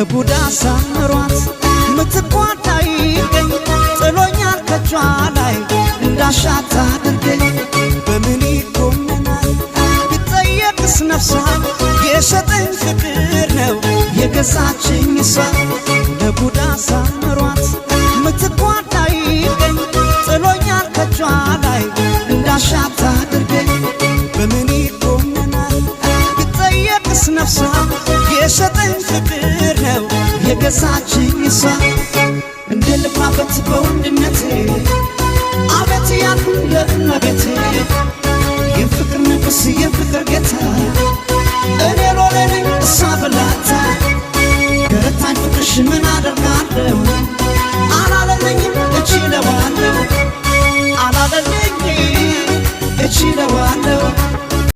ቡዳ ሳምሯት ምትቋዳ ይገኝ ጥሎኛል ከጇ ላይ እንዳሻት አድርገኝ በምን ይኮነናል ቢጠየቅስ ነፍሷ የሸጠኝ ፍቅር ነው የገዛችኝ እሷ ቡዳ ሳምሯት ምትቋዳ ይገኝ ጥሎኛል ከጇ ላይ እንዳሻት አድርገኝ በምን ይኮነናል ቢጠየቅስ ነፍሷ የሸጠኝ ፍቅር ነው የገዛችኝ እሷ እንደ ልፋበት በወንድነቴ አቤት ያልኩ ለእመቤቴ የፍቅር ንጉሥ